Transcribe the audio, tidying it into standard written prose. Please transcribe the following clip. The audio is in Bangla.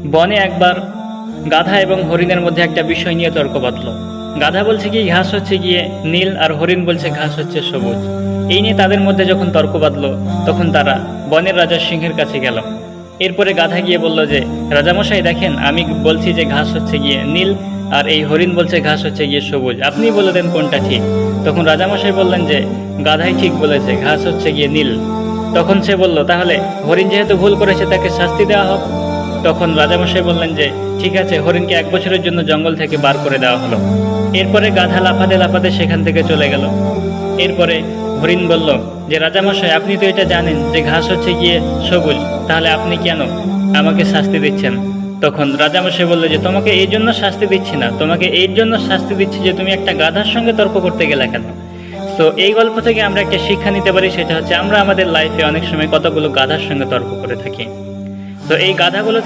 বনে একবার গাধা এবং হরিণের মধ্যে একটা বিষয় নিয়ে তর্ক বাঁধল। গাধা বলছে কি ঘাস হচ্ছে গিয়ে নীল, আর হরিণ বলছে ঘাস হচ্ছে সবুজ। এই নিয়ে তাদের মধ্যে যখন তর্ক বাঁধল, তখন তারা বনের রাজা সিংহের কাছে গেল। এরপরে গাধা গিয়ে বলল যে, রাজামশাই দেখেন, আমি বলছি যে ঘাস হচ্ছে গিয়ে নীল, আর এই হরিণ বলছে ঘাস হচ্ছে গিয়ে সবুজ, আপনি বলে দেন কোনটা ঠিক। তখন রাজামশাই বললেন যে গাধাই ঠিক বলেছে, ঘাস হচ্ছে গিয়ে নীল। তখন সে বলল, তাহলে হরিণ যেহেতু ভুল করেছে তাকে শাস্তি দেওয়া হোক। তখন রাজামশাই বললেন যে ঠিক আছে, হরিণকে 1 বছরের জন্য জঙ্গল থেকে বার করে দেওয়া হলো। এরপরে গাধা লাফাতে লাফাতে সেখান থেকে চলে গেল। এরপরে হরিণ বলল যে, রাজামশাই আপনি তো এটা জানেন যে ঘাস হচ্ছে গিয়ে সবুজ, তাহলে আপনি কেন আমাকে শাস্তি দিচ্ছেন? তখন রাজামশাই বলল যে, তোমাকে এই জন্য শাস্তি দিচ্ছি না, তোমাকে এই জন্য শাস্তি দিচ্ছি যে তুমি একটা গাধার সঙ্গে তর্ক করতে গেলে কেন। তো এই গল্প থেকে আমরা একটা শিক্ষা নিতে পারি, সেটা হচ্ছে আমরা আমাদের লাইফে অনেক সময় কতগুলো গাধার সঙ্গে তর্ক করে থাকি। তো এই গাধাগুলো